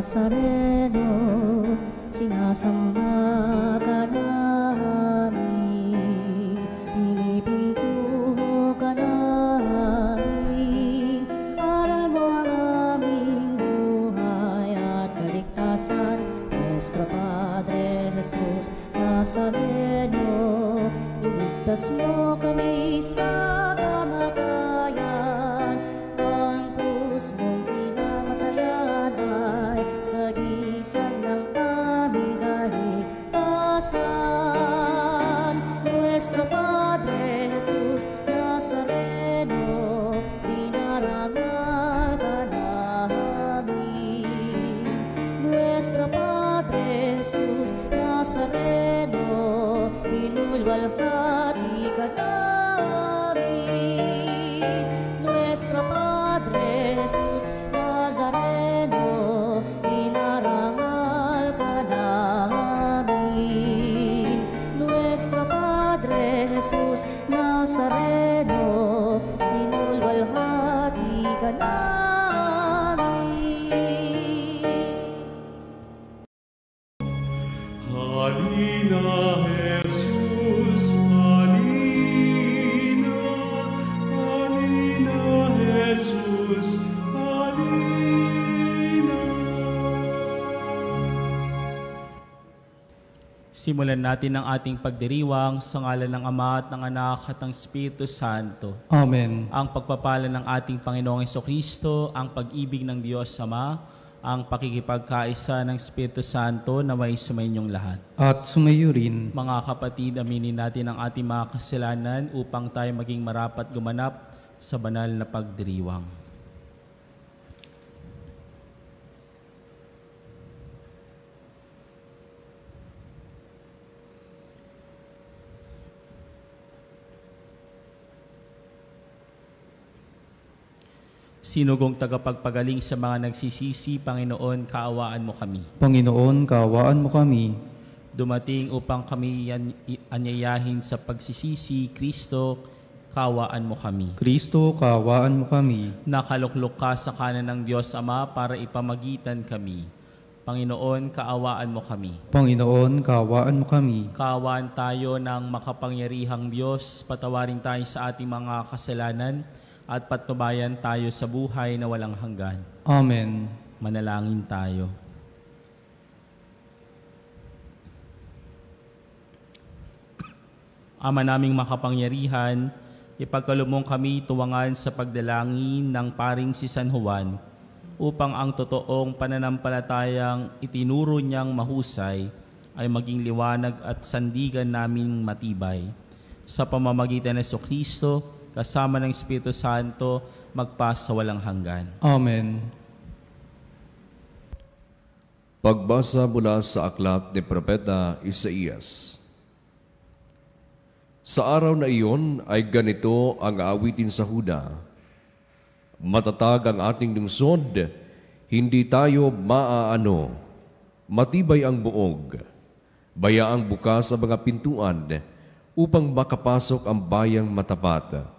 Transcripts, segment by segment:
Nazareno, sinasamba ka namin, pinipintuho ka namin, aral mo ang aming buhay at kaligtasan. Nuestro Padre Jesus Nazareno, iligtas mo kami sa kamatayan, ang krus mong pinamatayan ay sagisag ng aming kaligtasan. Nuestro Padre Jesus Nazareno, dinarangal ka namin. Nuestro Padre Jesus Nazareno, binulwalhati ka namin. Nuestro Padre Jesus Nazareno, dinarangal ka namin. Nuestro Padre Jesus Nazareno, binulwalhati ka namin. Halina, Jesus, halina, halina, Jesus, halina. Simulan natin ang ating pagdiriwang sa ngalan ng Ama at ng Anak at ng Espiritu Santo. Amen. Ang pagpapala ng ating Panginoong Jesucristo, ang pag-ibig ng Diyos Ama, ang pakikipagkaisa ng Espiritu Santo na may sumainyong lahat. At sumayo rin. Mga kapatid, aminin natin ang ating mga kasalanan upang tayo maging marapat gumanap sa banal na pagdiriwang. Sinugong tagapagpagaling sa mga nagsisisi, Panginoon, kaawaan mo kami. Panginoon, kaawaan mo kami. Dumating upang kami anyayahin sa pagsisisi, Kristo, kaawaan mo kami. Kristo, kaawaan mo kami. Nakaluklok ka sa kanan ng Diyos Ama para ipamagitan kami. Panginoon, kaawaan mo kami. Panginoon, kaawaan mo kami. Kaawaan tayo ng makapangyarihang Diyos, patawarin tayo sa ating mga kasalanan, at patnubayan tayo sa buhay na walang hanggan. Amen. Manalangin tayo. Ama naming makapangyarihan, ipagkaloob kami tuwangan sa pagdalangin ng paring si San Juan upang ang totoong pananampalatayang itinuro niyang mahusay ay maging liwanag at sandigan naming matibay. Sa pamamagitan ng Jesucristo, kasama ng Espiritu Santo, magpas sa walang hanggan. Amen. Pagbasa mula sa aklat ni Propeta Isaías. Sa araw na iyon ay ganito ang aawitin sa Huda. Matatag ang ating lungsod, hindi tayo maaano. Matibay ang buog, bayaang bukas ang mga pintuan, upang makapasok ang bayang matapat.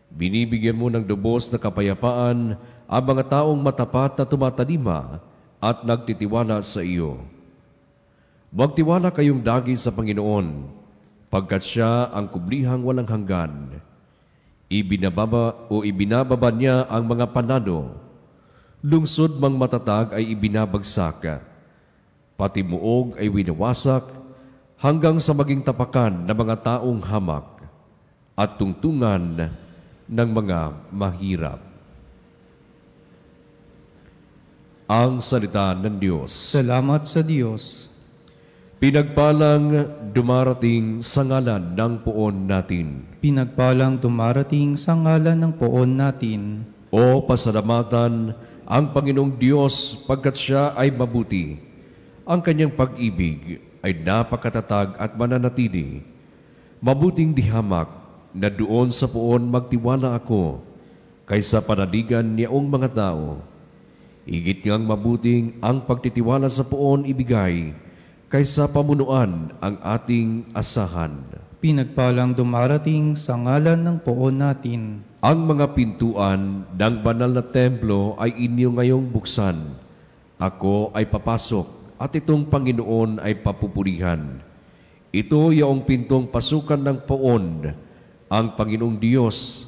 Binibigyan mo ng lubos na kapayapaan ang mga taong matapat na tumatalima at nagtitiwala sa iyo. Magtiwala kayong lagi sa Panginoon, pagkat siya ang kublihang walang hanggan. Ibinababa niya ang mga panalo. Lungsod mang matatag ay ibinabagsak. Pati muog ay winawasak hanggang sa maging tapakan ng mga taong hamak at tungtungan ng mga mahirap. Ang salita ng Diyos. Salamat sa Diyos. Pinagpalang dumarating sa ngalan ng poon natin. Pinagpalang dumarating sa ngalan ng poon natin. O pasalamatan ang Panginoong Diyos pagkat siya ay mabuti. Ang kanyang pag-ibig ay napakatatag at mananatili. Mabuting dihamak na doon sa poon magtiwala ako kaysa panaligan niyaong mga tao. Higit ngang mabuting ang pagtitiwala sa poon ibigay kaysa pamunuan ang ating asahan. Pinagpalang dumarating sa ngalan ng poon natin. Ang mga pintuan ng banal na templo ay inyo ngayong buksan Ako ay papasok at itong Panginoon ay papupurihan. Ito yaong pintong pasukan ng poon, ang Panginoong Diyos.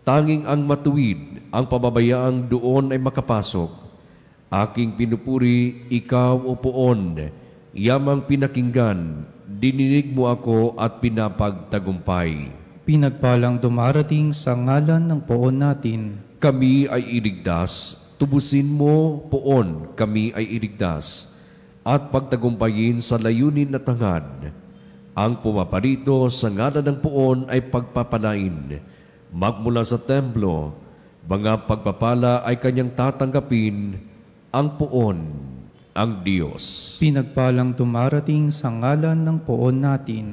Tanging ang matuwid, ang pababayaang doon ay makapasok. Aking pinupuri, ikaw o poon, yamang pinakinggan, dininig mo ako at pinapagtagumpay. Pinagpalang dumarating sa ngalan ng poon natin. Kami ay iligtas, tubusin mo, poon, kami ay iligtas, at pagtagumpayin sa layunin na tangad. Ang pumaparito sa ngalan ng poon ay pagpapalain. Magmula sa templo, mga pagpapala ay kanyang tatanggapin, ang poon, ang Diyos. Pinagpalang dumarating sa ngalan ng poon natin.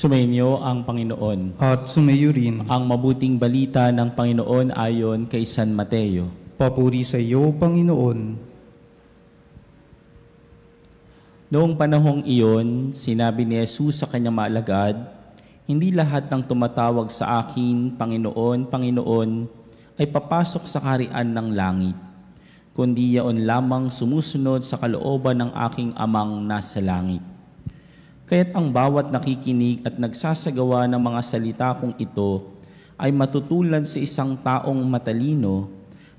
Sumainyo ang Panginoon. At sumayo rin. Ang mabuting balita ng Panginoon ayon kay San Mateo. Papuri sa iyo, Panginoon. Noong panahong iyon, sinabi ni Jesus sa kanyang mga alagad, "Hindi lahat ng tumatawag sa akin, Panginoon, Panginoon, ay papasok sa kaharian ng langit, kundi yaon lamang sumusunod sa kalooban ng aking Amang nasa langit. Kaya't ang bawat nakikinig at nagsasagawa ng mga salita kong ito ay matutulad sa isang taong matalino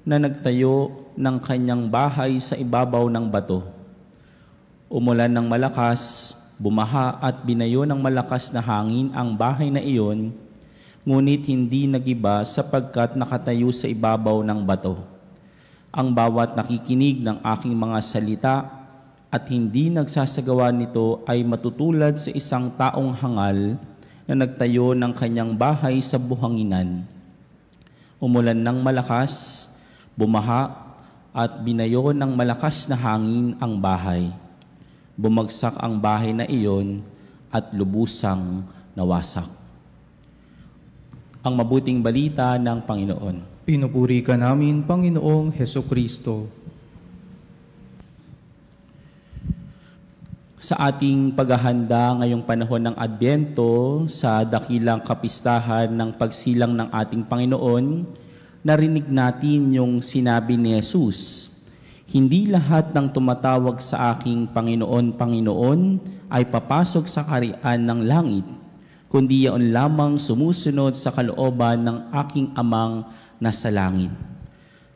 na nagtayo ng kanyang bahay sa ibabaw ng bato. Umulan ng malakas, bumaha at binayo ng malakas na hangin ang bahay na iyon, ngunit hindi nagiba sapagkat nakatayo sa ibabaw ng bato. Ang bawat nakikinig ng aking mga salita at hindi nagsasagawa nito ay matutulad sa isang taong hangal na nagtayo ng kanyang bahay sa buhanginan. Umulan ng malakas, bumaha at binayo ng malakas na hangin ang bahay. Bumagsak ang bahay na iyon at lubusang nawasak." Ang mabuting balita ng Panginoon. Pinupuri ka namin, Panginoong Hesukristo. Sa ating paghahanda ngayong panahon ng Adbyento sa dakilang kapistahan ng pagsilang ng ating Panginoon, narinig natin yung sinabi ni Jesus, "Hindi lahat ng tumatawag sa aking Panginoon, Panginoon ay papasok sa kaharian ng langit, kundi yaon lamang sumusunod sa kalooban ng aking Amang nasa langit."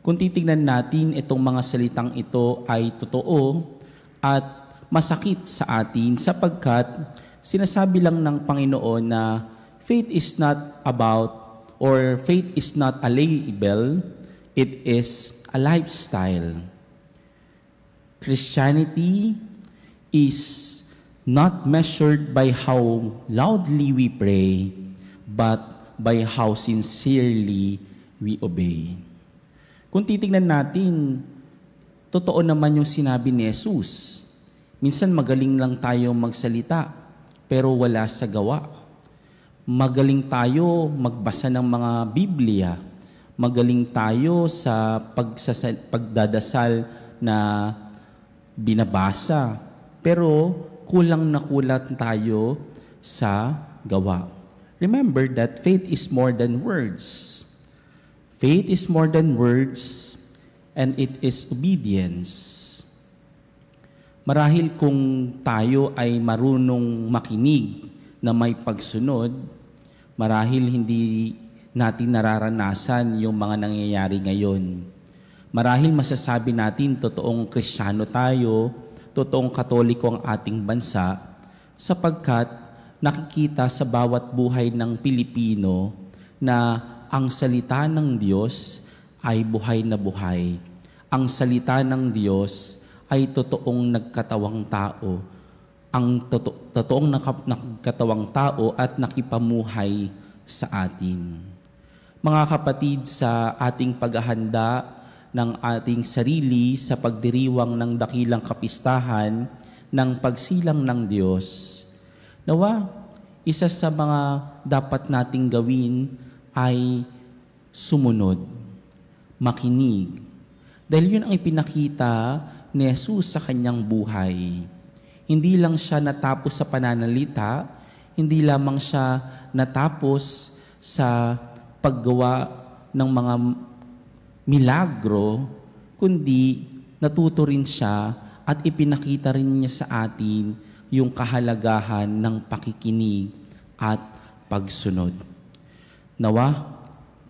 Kung titignan natin, itong mga salitang ito ay totoo at masakit sa atin sapagkat sinasabi lang ng Panginoon na faith is not about or faith is not a label, it is a lifestyle. Christianity is not measured by how loudly we pray, but by how sincerely we obey. Kung titignan natin, totoo naman yung sinabi ni Jesus. Minsan magaling lang tayo magsalita, pero wala sa gawa. Magaling tayo magbasa ng mga Biblia. Magaling tayo sa pagdadasal na binabasa. Pero kulang na kulang tayo sa gawa. Remember that faith is more than words. Faith is more than words, and it is obedience. Marahil kung tayo ay marunong makinig na may pagsunod, marahil hindi natin nararanasan yung mga nangyayari ngayon. Marahil masasabi natin totoong Kristiyano tayo, totoong Katoliko ang ating bansa, sapagkat nakikita sa bawat buhay ng Pilipino na ang salita ng Diyos ay buhay na buhay. Ang salita ng Diyos ay totoong nagkatawang tao ang totoong nakatawang tao at nakipamuhay sa atin. Mga kapatid, sa ating paghahanda ng ating sarili sa pagdiriwang ng dakilang kapistahan ng pagsilang ng Diyos, nawa, isa sa mga dapat nating gawin ay sumunod, makinig. Dahil yun ang ipinakita ni Jesus sa kanyang buhay. Hindi lang siya natapos sa pananalita, hindi lamang siya natapos sa paggawa ng mga milagro, kundi natuto rin siya at ipinakita rin niya sa atin yung kahalagahan ng pakikinig at pagsunod. Nawa,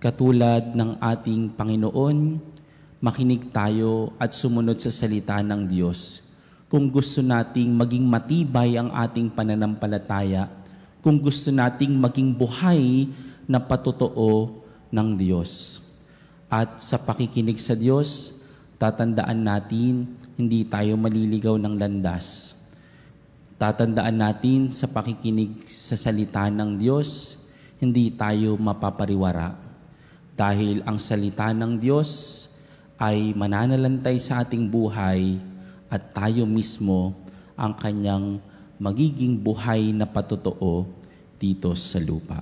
katulad ng ating Panginoon, makinig tayo at sumunod sa salita ng Diyos. Kung gusto nating maging matibay ang ating pananampalataya, kung gusto nating maging buhay na patotoo ng Diyos. At sa pakikinig sa Diyos, tatandaan natin, hindi tayo maliligaw ng landas. Tatandaan natin sa pakikinig sa salita ng Diyos, hindi tayo mapapariwara. Dahil ang salita ng Diyos ay mananalantay sa ating buhay at tayo mismo ang kanyang magiging buhay na patotoo dito sa lupa.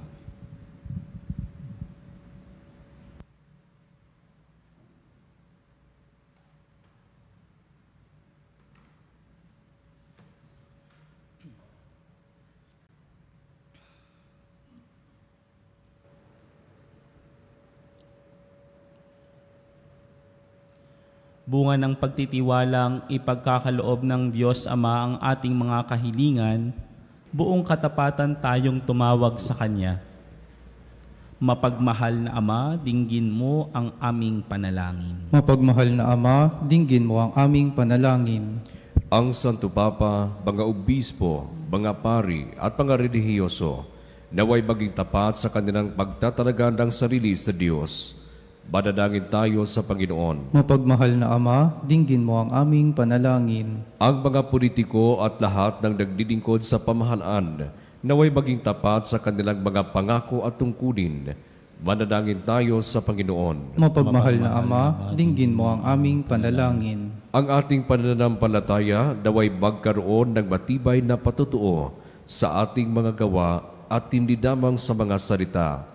Bunga ng pagtitiwalang ipagkakaloob ng Diyos Ama ang ating mga kahilingan, buong katapatan tayong tumawag sa Kanya. Mapagmahal na Ama, dinggin mo ang aming panalangin. Mapagmahal na Ama, dinggin mo ang aming panalangin. Ang Santo Papa, mga obispo, mga pari at mga relihiyoso, naway maging tapat sa kanilang pagtatalaga ng sarili sa Diyos. Manalangin tayo sa Panginoon. Mapagmahal na Ama, dinggin mo ang aming panalangin. Ang mga politiko at lahat ng naglilingkod sa pamahalaan, naway maging tapat sa kanilang mga pangako at tungkulin. Manalangin tayo sa Panginoon. Mapagmahal na Ama, dinggin mo ang aming panalangin. Ang ating pananampalataya naway magkaroon ng matibay na patutuo sa ating mga gawa at hindi lamang sa mga salita.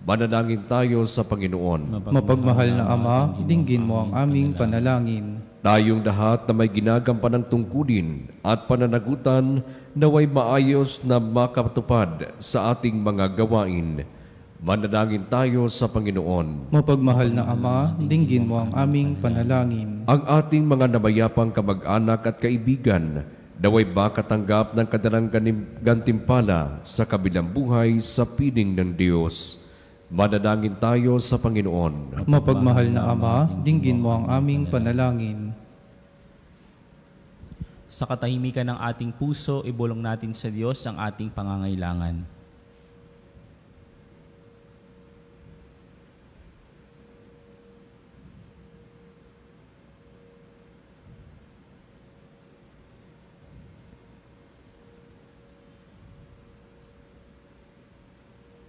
Manalangin tayo sa Panginoon. Mapagmahal na Ama, dinggin mo ang aming panalangin. Tayong lahat na may ginagampanang tungkulin at pananagutan naway maayos na makatupad sa ating mga gawain. Manalangin tayo sa Panginoon. Mapagmahal na Ama, dinggin mo ang aming panalangin. Ang ating mga namayapang kamag-anak at kaibigan naway makatanggap ng kanilang gantimpala sa kabilang buhay sa piling ng Diyos. Manalangin tayo sa Panginoon. Mapagmahal na Ama, dinggin mo ang aming panalangin. Sa katahimikan ng ating puso, ibulong natin sa Diyos ang ating pangangailangan.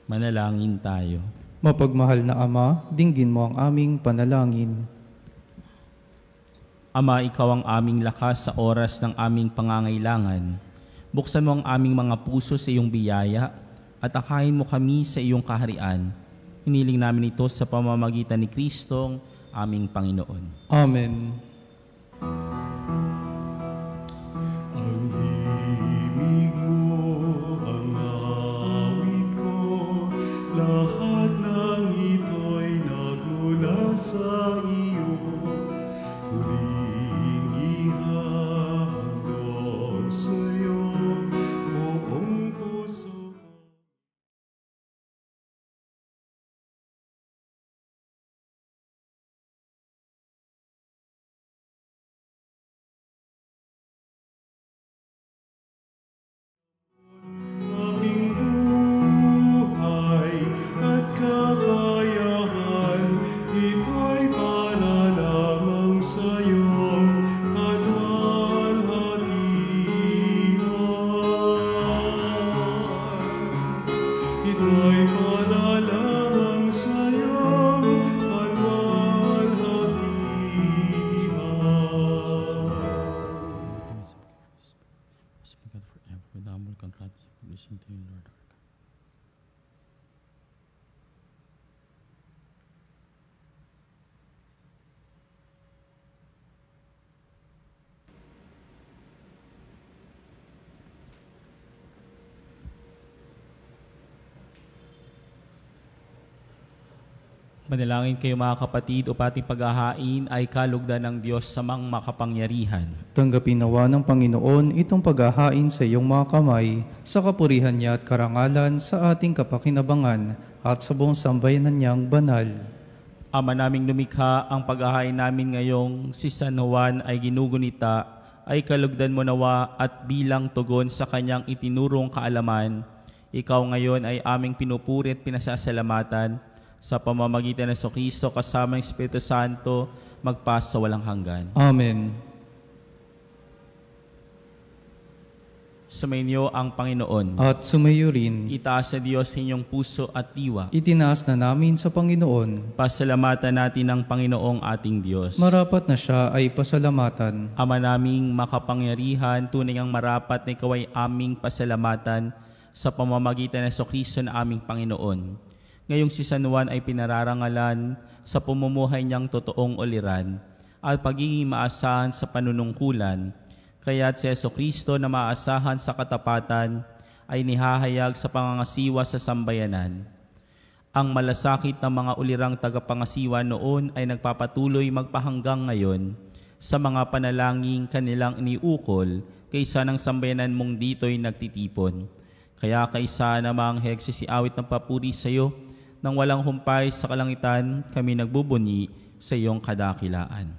Manalangin tayo. Mapagmahal na Ama, dinggin mo ang aming panalangin. Ama, Ikaw ang aming lakas sa oras ng aming pangangailangan. Buksan mo ang aming mga puso sa iyong biyaya at akayin mo kami sa iyong kaharian. Hiniling namin ito sa pamamagitan ni Kristong aming Panginoon. Amen. Ang himig mo, ang awit ko, lahat ng ito'y nagmula sa iyo. Huling ihandog sa'yo, buong puso. ito'y para lamang sa'yong panwalhatian. Speak God forever with humble contrite, listen to you, Lord. Manalangin kayo mga kapatid, o pati paghahain ay kalugdan ng Diyos sa mga makapangyarihan. Tanggapin nawa ng Panginoon itong paghahain sa iyong mga kamay, sa kapurihan niya at karangalan sa ating kapakinabangan at sa buong sambayanan niyang banal. Ama naming lumikha, ang paghahain namin ngayong si San Juan ay ginugunita, ay kalugdan mo nawa at bilang tugon sa kanyang itinurong kaalaman, ikaw ngayon ay aming pinupuri at pinasasalamatan sa pamamagitan ng Kristo kasama ng Espiritu Santo, magpas sa walang hanggan. Amen. Sumainyo ang Panginoon. At sumayo rin. Itaas sa Diyos inyong puso at diwa. Itinaas na namin sa Panginoon. Pasalamatan natin ang Panginoong ating Diyos. Marapat na siya ay pasalamatan. Ama naming makapangyarihan, tunay ang marapat na ikaw ay aming pasalamatan sa pamamagitan ng Kristo na aming Panginoon. Ngayong si San Juan ay pinararangalan sa pumumuhay niyang totoong uliran at pagiging maasahan sa panunungkulan. Kaya't si Jesucristo na maasahan sa katapatan ay nihahayag sa pangangasiwa sa sambayanan. Ang malasakit ng mga ulirang tagapangasiwa noon ay nagpapatuloy magpahanggang ngayon sa mga panalangin kanilang iniukol kaysa ng sambayanan mong dito'y nagtitipon. Kaya kaysa namang hegsisiawit ng papuri sa iyo, nang walang humpay sa kalangitan, kami nagbubunyi sa iyong kadakilaan.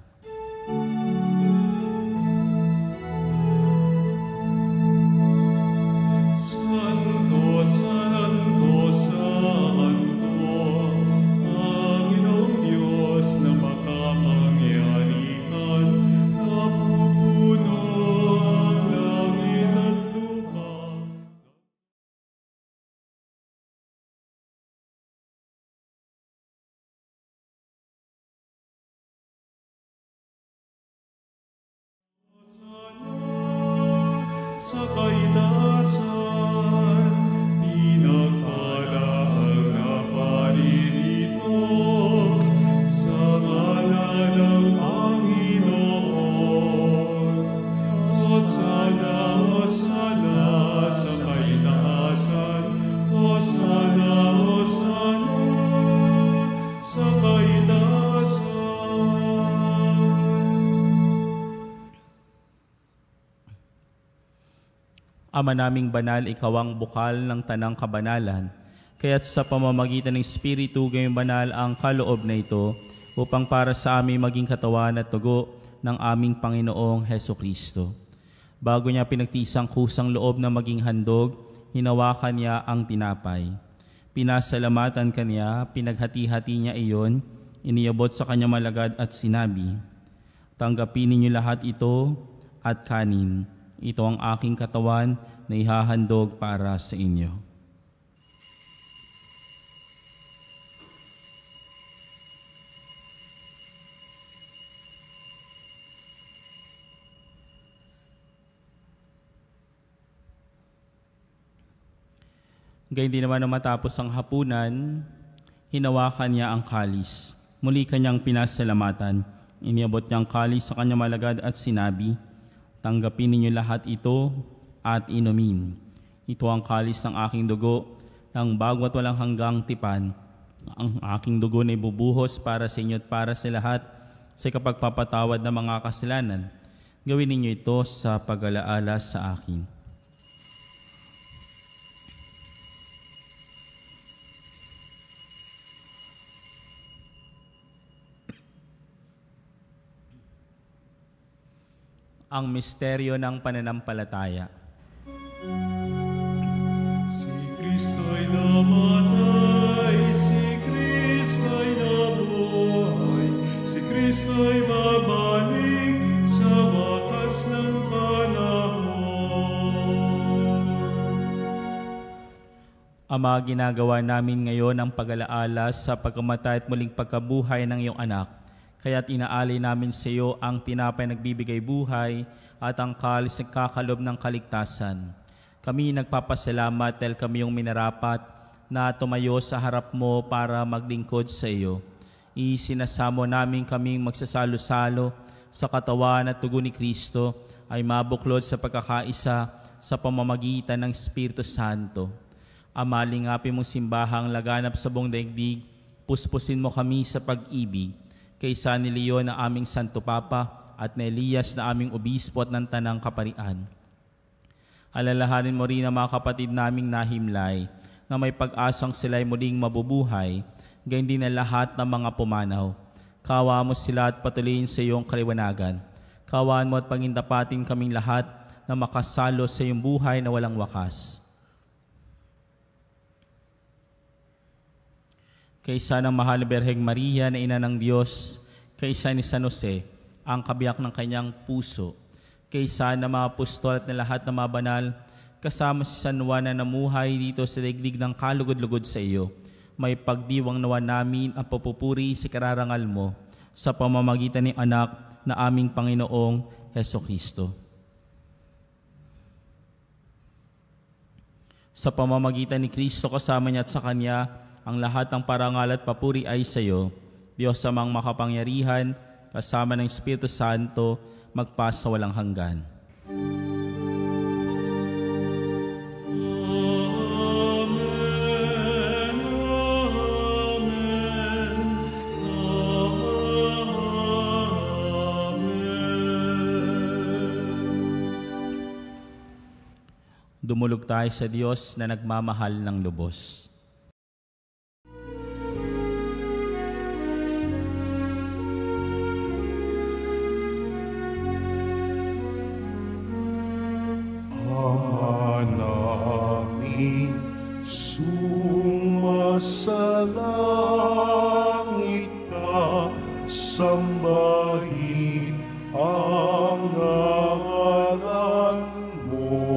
Santo, Santo, Santo, Panginoong Diyos na makapangyarihan, napupuno ang langit at lupa. Sa kaitasan, pinagpala ang naparirito sa ngalan ng Panginoon. Hosana, Hosana sa kaitaasan, Hosana, Hosana sa kaitaasan. Ama naming banal, ikaw ang bukal ng tanang kabanalan, kaya't sa pamamagitan ng Espiritu gayong banal ang kaloob na ito, upang para sa amin maging katawan at tugo ng aming Panginoong Jesucristo. Bago niya pinagtisang kusang loob na maging handog, hinawakan niya ang tinapay. Pinasalamatan kaniya, pinaghati-hati niya iyon, iniabot sa kanyang malagad at sinabi, "Tanggapin ninyo lahat ito at kanin. Ito ang aking katawan na ihahandog para sa inyo." Gayun din naman na matapos ang hapunan, hinawakan niya ang kalis. Muli kanyang pinasalamatan. Iniabot niya ang kalis sa kanyang malagad at sinabi, "Tanggapin ninyo lahat ito at inumin. Ito ang kalis ng aking dugo, ng bago at walang hanggang tipan. Ang aking dugo na ibubuhos para sa inyo at para sa lahat sa kapagpapatawad ng mga kasalanan. Gawin ninyo ito sa pag-alaala sa akin." Ang misteryo ng pananampalataya. Si Kristo'y namatay, si Kristo'y nabuhay, si Kristo'y babalik sa wakas ng panahon. Ama, ginagawa namin ngayon ang pag-alaala sa pagkamatay at muling pagkabuhay ng iyong anak. Kaya't inaalay namin sa iyo ang tinapay nagbibigay buhay at ang kalis nagkakalob ng kaligtasan. Kami nagpapasalamat dahil kami yung minarapat na tumayo sa harap mo para maglingkod sa iyo. Isinasamo namin kaming magsasalo-salo sa katawan at dugo ni Kristo ay mabuklod sa pagkakaisa sa pamamagitan ng Espiritu Santo. Ama, lingapin mong simbahang laganap sa buong daigdig, puspusin mo kami sa pag-ibig. Kaysa ni Leon na aming Santo Papa at ni Elias na aming obispo at ng Tanang Kaparian. Alalahanin mo rin ang mga kapatid naming nahimlay na may pag-asang sila'y muling mabubuhay, gayon din na lahat ng mga pumanaw. Kawa mo sila at patuloyin sa iyong kaliwanagan. Kawaan mo at pagindapatin kaming lahat na makasalo sa iyong buhay na walang wakas. Kaysa ng mahal na Birheng Maria na ina ng Diyos, kaysa ni San Jose, ang kabiyak ng kanyang puso, kaysa ng mga apostol at na lahat ng mga banal, kasama si San Juan na namuhay dito sa daigdig ng kalugod-lugod sa iyo, may pagdiwang nawa namin ang papupuri sa kararangal mo sa pamamagitan ng anak na aming Panginoong Hesukristo. Sa pamamagitan ni Kristo kasama niya at sa Kanya, ang lahat ng parangal at papuri ay sa iyo, Diyos amang makapangyarihan, kasama ng Espiritu Santo, magpasa walang hanggan. Dumulog tayo sa Diyos na nagmamahal ng lubos. Sumasalangit ka, sambahin ang ngalan mo.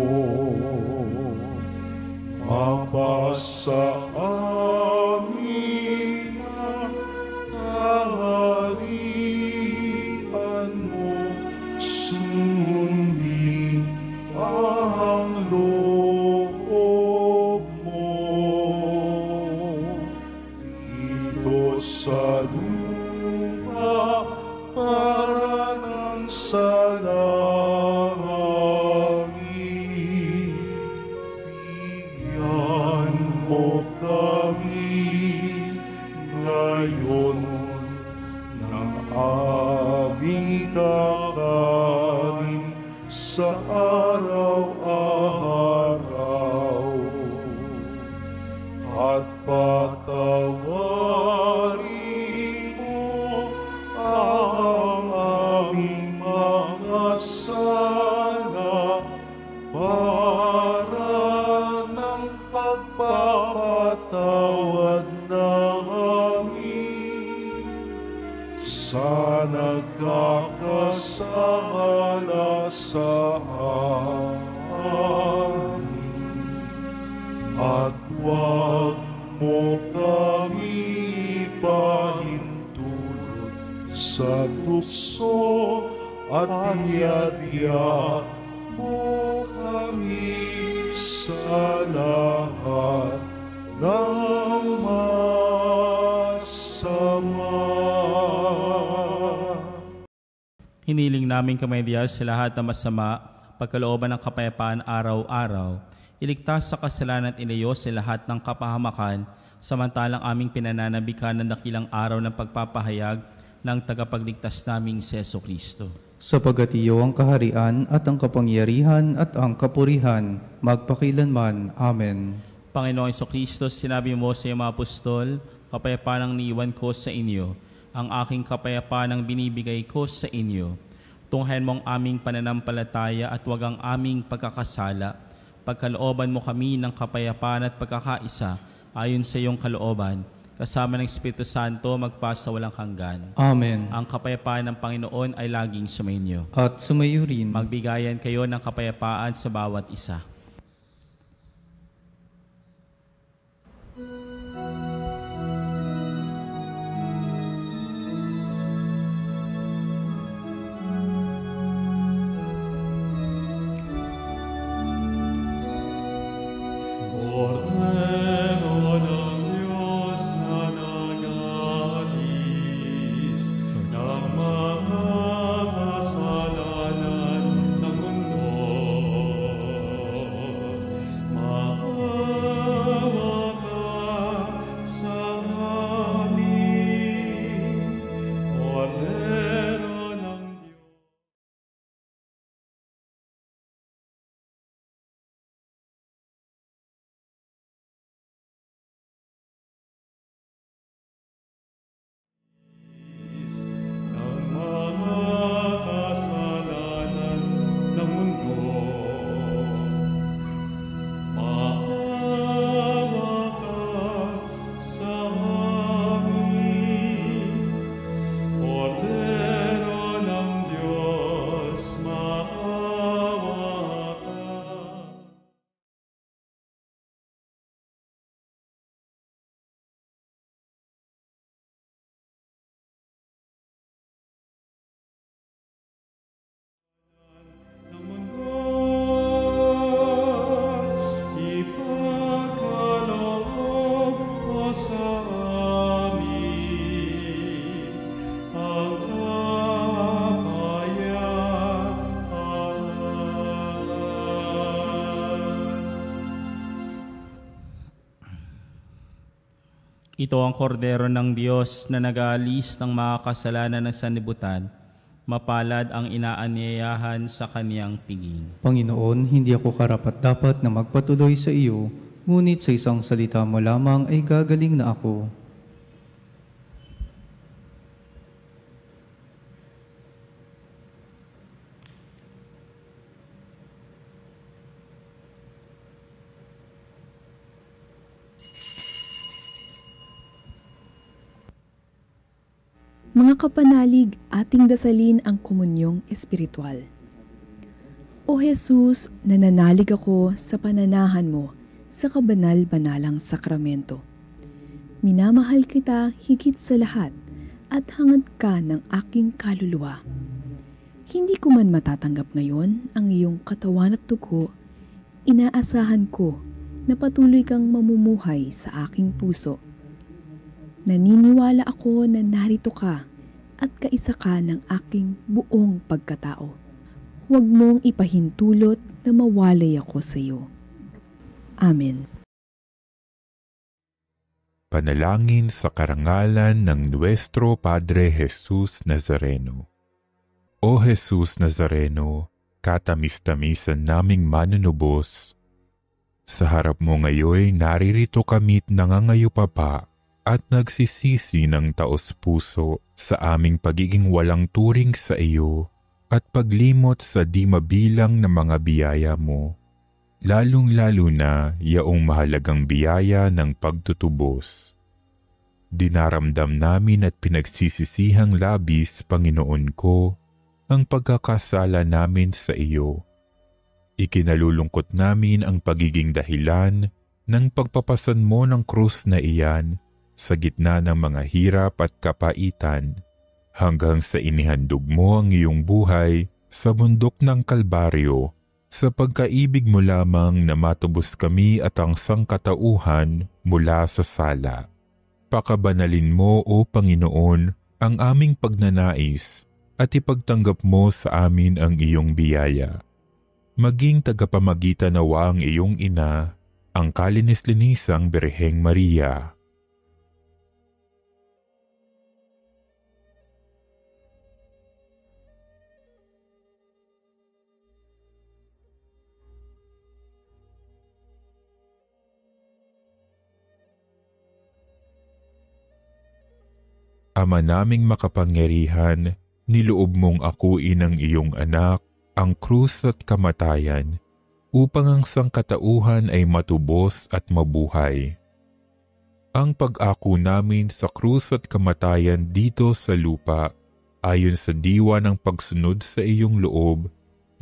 Mapasa amin ang kaharian mo, sundin ang loob mo. Dito sa lupa para ng sa langit, bigyan mo kami ngayon ng aming kakanin sa araw-araw, at patawarin mo ang aming mga sala para ng pagpapatawad namin sa nagkakasala sa amin. At huwag mo kami ipahintulot sa tukso, at iadya mo kami sa lahat ng masama. Hiniling namin kamay Diyos sa lahat ng masama, pagkalooban ng kapayapaan araw-araw. Iligtas sa kasalanan at ilayo sa lahat ng kapahamakan, samantalang aming pinananabikan ng dakilang araw ng pagpapahayag ng tagapagligtas naming si Jesucristo. Sapagat iyo ang kaharian at ang kapangyarihan at ang kapurihan, magpakilanman. Amen. Panginoong Jesucristo, sinabi mo sa iyong mga apostol, kapayapaan ang niiwan ko sa inyo, ang aking kapayapaan ang binibigay ko sa inyo. Tunghayan mo ang aming pananampalataya at huwag ang aming pagkakasala. Pagkalooban mo kami ng kapayapaan at pagkakaisa ayon sa iyong kalooban, kasama ng Espiritu Santo magpasa walang hanggan. Amen. Ang kapayapaan ng Panginoon ay laging sumainyo. At sumayo rin. Magbigayan kayo ng kapayapaan sa bawat isa. Cordero ng Diyos na nag-aalis ng mga kasalanan ng mundo, maawa ka sa amin, Cordero ng Diyos. Ng mga kasalanan ng mundo, maawa ka sa amin, Cordero ng Diyos, maawa ka. Ng mundo, ipagkaloob mo sa amin ang kapayapaan. Ito ang kordero ng Diyos na nag-aalis ng mga kasalanan ng sanlibutan. Mapalad ang inaanyayahan sa kaniyang piging. Panginoon, hindi ako karapat-dapat na magpatuloy sa iyo, ngunit sa isang salita mo lamang ay gagaling na ako. Mga kapanalig, ating dasalin ang komunyong espiritual. O Jesus, nananalig ako sa pananahan mo sa kabanal-banalang sakramento. Minamahal kita higit sa lahat at hangad ka ng aking kaluluwa. Hindi ko man matatanggap ngayon ang iyong katawan at dugo, inaasahan ko na patuloy kang mamumuhay sa aking puso. Naniniwala ako na narito ka at kaisa ka ng aking buong pagkatao. Huwag mong ipahintulot na mawalay ako sa iyo. Amen. Panalangin sa karangalan ng Nuestro Padre Jesus Nazareno. O Jesus Nazareno, katamis-tamisan naming manunubos, sa harap mo ngayon naririto kami't nangangayupapa at nagsisisi ng taos-puso sa aming pagiging walang turing sa iyo at paglimot sa di mabilang na mga biyaya mo, lalong-lalo na yaong mahalagang biyaya ng pagtutubos. Dinaramdam namin at pinagsisisihang labis, Panginoon ko, ang pagkakasala namin sa iyo. Ikinalulungkot namin ang pagiging dahilan ng pagpapasan mo ng krus na iyan sa gitna ng mga hirap at kapaitan, hanggang sa inihandog mo ang iyong buhay sa bundok ng Kalbaryo, sa pagkaibig mo lamang na matubos kami at ang sangkatauhan mula sa sala. Pakabanalin mo, O Panginoon, ang aming pagnanais at ipagtanggap mo sa amin ang iyong biyaya. Maging tagapamagitan nawa ang iyong ina, ang kalinis-linisang Birheng Maria. Ama naming makapangyarihan, niloob mong akuin ang iyong anak, ang krus at kamatayan, upang ang sangkatauhan ay matubos at mabuhay. Ang pag-ako namin sa krus at kamatayan dito sa lupa, ayon sa diwa ng pagsunod sa iyong loob,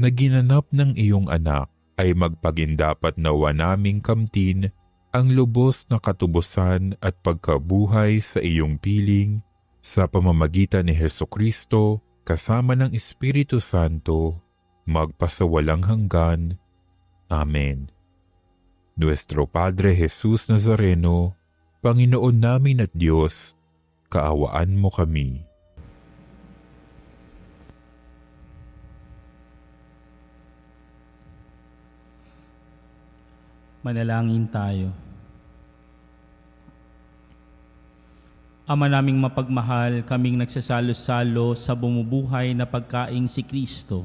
na ginanap ng iyong anak, ay magpagindapat nawa naming kamtin ang lubos na katubusan at pagkabuhay sa iyong piling sa pamamagitan ni Hesukristo kasama ng Espiritu Santo, magpasawalang hanggan. Amen. Nuestro Padre Jesus Nazareno, Panginoon namin at Diyos, kaawaan mo kami. Manalangin tayo. Ama naming mapagmahal, kaming nagsasalo-salo sa bumubuhay na pagkaing si Kristo,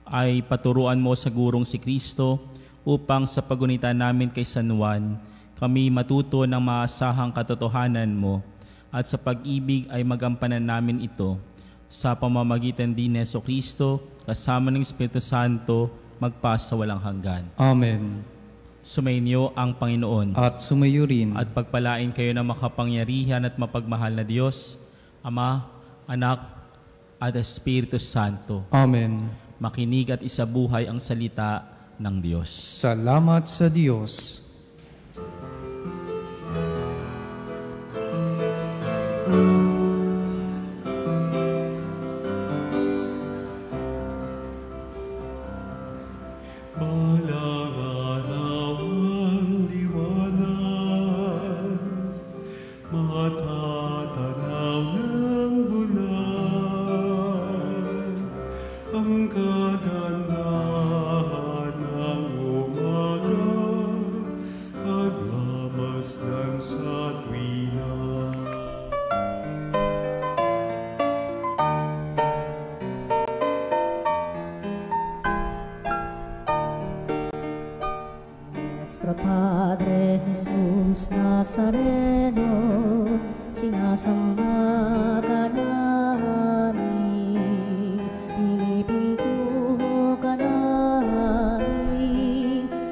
ay paturuan mo sa gurong si Kristo upang sa pagunita namin kay San Juan, kami matuto ng maasahang katotohanan mo at sa pag-ibig ay magampanan namin ito sa pamamagitan din ni Jesucristo kasama ng Espiritu Santo magpasawalang hanggan. Amen. Sumainyo ang Panginoon At sumayo rin. at pagpalain kayo ng makapangyarihan at mapagmahal na Diyos, Ama, Anak, at Espiritu Santo. Amen. Makinig at isabuhay ang salita ng Diyos. Salamat sa Diyos. Balang araw ang liwanag, matatanaw ng bulan, ang kagandahan ng umaga, pagmamasdan sa tuwina. Nuestro Padre Jesus Nazareno, sinasamba ka namin, pinipintuho ka namin,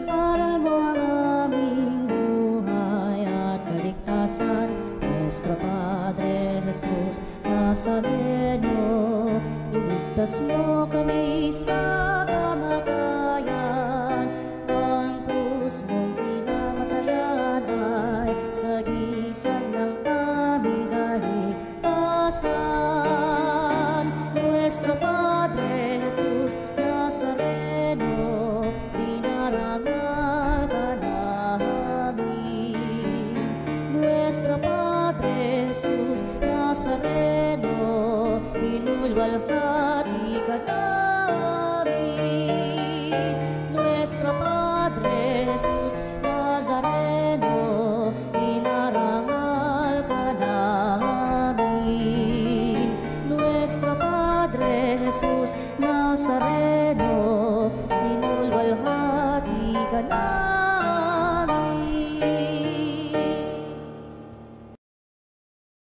aral mo ang aming buhay at kaligtasan. Nuestro Padre Jesus Nazareno, iligtas mo kami sa kamatayan, ang krus mong pinamatayan ay sagisag ng aming kaligtasan. Nuestro Padre Jesus Nazareno, dinarangal ka namin. Nuestro Padre Jesus Nazareno, inulwalhati ka namin.